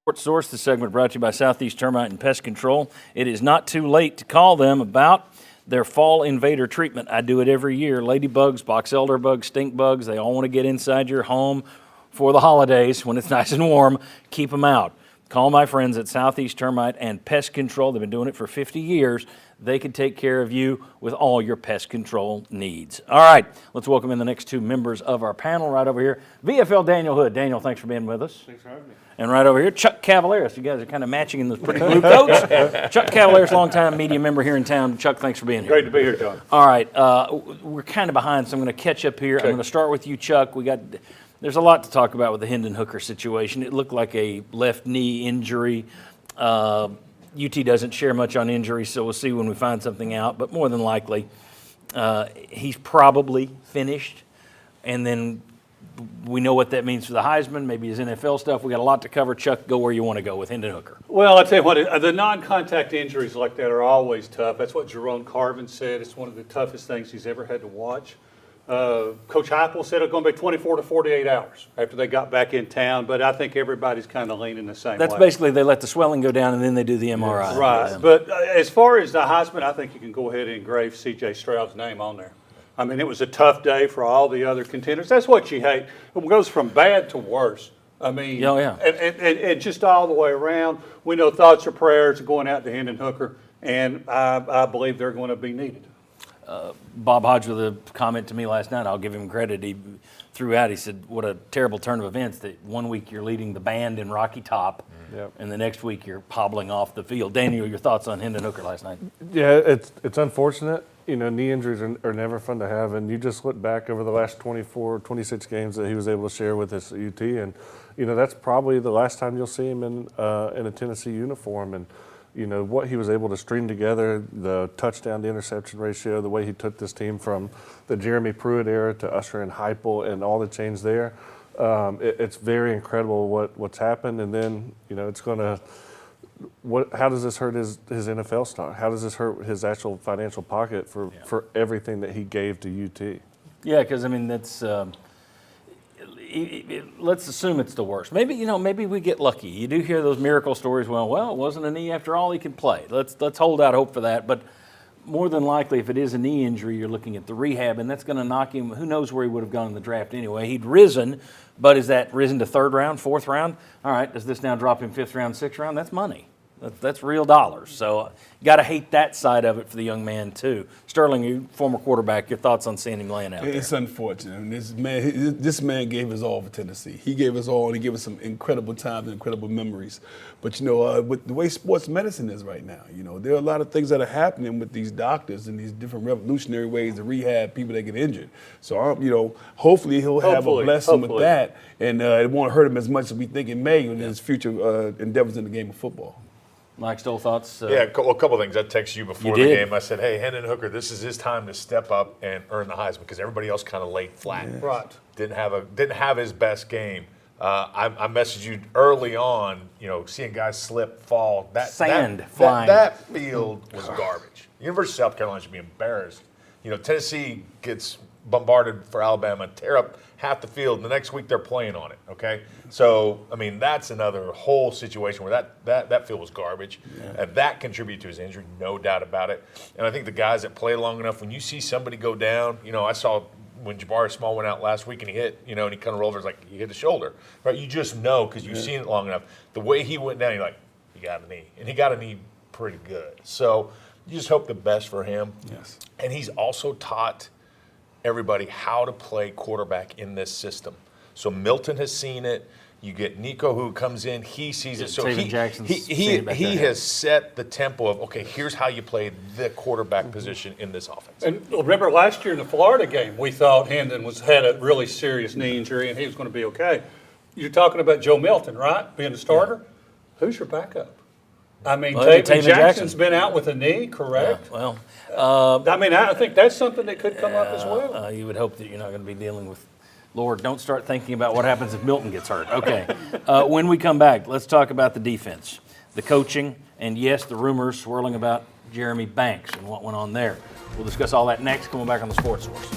Sports Source, this segment brought to you by Southeast Termite and Pest Control. It is not too late to call them about their fall invader treatment. I do it every year. Ladybugs, box elder bugs, stink bugs, they all want to get inside your home for the holidays when it's nice and warm. Keep them out. Call my friends at Southeast Termite and Pest Control. They've been doing it for 50 years. They can take care of you with all your pest control needs. All right, let's welcome in the next two members of our panel right over here. VFL Daniel Hood. Daniel, thanks for being with us. Thanks for having me. And right over here, Chuck Cavaleris. You guys are kind of matching in those pretty blue coats. Chuck Cavaleris, longtime media member here in town. Chuck, thanks for being here. Great to be here, John. All right, we're kind of behind, so I'm going to catch up here. Okay. I'm going to start with you, Chuck. There's a lot to talk about with the Hendon Hooker situation. It looked like a left knee injury. UT doesn't share much on injuries, so we'll see when we find something out. But more than likely, he's probably finished. And then we know what that means for the Heisman, maybe his NFL stuff. We got a lot to cover. Chuck, go where you want to go with Hendon Hooker. Well, I'll tell you what, the non-contact injuries like that are always tough. That's what Jerome Carvin said. It's one of the toughest things he's ever had to watch. Coach Heupel said it's going to be 24 to 48 hours after they got back in town, but I think everybody's kind of leaning the same way. That's basically they let the swelling go down and then they do the MRI. Yes. Right, but as far as the Heisman, I think you can go ahead and engrave C.J. Stroud's name on there. I mean, it was a tough day for all the other contenders. That's what you hate. It goes from bad to worse. I mean, and just all the way around. We know thoughts or prayers are going out to Hendon Hooker, and I believe they're going to be needed. Bob Hodge with a comment to me last night. I'll give him credit. He threw out, he said, what a terrible turn of events that 1 week you're leading the band in Rocky Top, and the next week you're hobbling off the field. Daniel, your thoughts on Hendon Hooker last night? Yeah, it's unfortunate. You know, knee injuries are never fun to have, and you just look back over the last 24, 26 games that he was able to share with us at UT, and, you know, that's probably the last time you'll see him in a Tennessee uniform. And you know, what he was able to string together, the touchdown to interception ratio, the way he took this team from the Jeremy Pruitt era to Usher and Heupel and all the change there. It's very incredible what's happened. And then, you know, it's going to how does this hurt his NFL stock? How does this hurt his actual financial pocket for everything that he gave to UT? Yeah, because, I mean, that's let's assume it's the worst. Maybe we get lucky. You do hear those miracle stories. Well, it wasn't a knee after all. He can play. Let's hold out hope for that. But more than likely, if it is a knee injury, you're looking at the rehab, and that's going to knock him. Who knows where he would have gone in the draft anyway? He'd risen, but is that risen to third round, fourth round? All right, does this now drop him fifth round, sixth round? That's money. That's real dollars. So you got to hate that side of it for the young man too. Sterling, you former quarterback, your thoughts on seeing him laying out there? It's unfortunate. I mean, this man gave us all for Tennessee. He gave us all, and he gave us some incredible times and incredible memories. But, you know, with the way sports medicine is right now, you know, there are a lot of things that are happening with these doctors and these different revolutionary ways to rehab people that get injured. So, you know, hopefully he'll have a blessing with that, and it won't hurt him as much as we think it may in his future endeavors in the game of football. Mike Stoll, thoughts? Yeah, a couple of things. I texted you before the game. I said, hey, Hendon Hooker, this is his time to step up and earn the Heisman because everybody else kind of laid flat. Yeah. Right. Didn't have his best game. I messaged you early on, you know, seeing guys slip, fall. Sand flying. That field was garbage. University of South Carolina should be embarrassed. You know, Tennessee gets bombarded for Alabama, tear up half the field, and the next week they're playing on it, okay? So, I mean, that's another whole situation where that field was garbage, and that contributed to his injury, no doubt about it. And I think the guys that play long enough, when you see somebody go down, you know, I saw when Jabari Small went out last week and he hit, you know, and he kind of rolled over, it's like he hit the shoulder, right? You just know because you've seen it long enough. The way he went down, you're like, he got a knee, and he got a knee pretty good. So you just hope the best for him. Yes. And he's also taught everybody how to play quarterback in this system. So Milton has seen it. You get Nico who comes in, he sees it. So he has set the tempo of, okay, here's how you play the quarterback position in this offense. And remember last year in the Florida game, we thought Hendon had a really serious knee injury and he was going to be okay. You're talking about Joe Milton, right? Being the starter? Yeah. Who's your backup? I mean, Taven Jackson's been out with a knee, correct? Yeah, well, I mean, I think that's something that could come up as well. You would hope that you're not going to be dealing with, Lord, don't start thinking about what happens if Milton gets hurt. Okay. When we come back, let's talk about the defense, the coaching, and yes, the rumors swirling about Jeremy Banks and what went on there. We'll discuss all that next. Coming back on the Sports Source.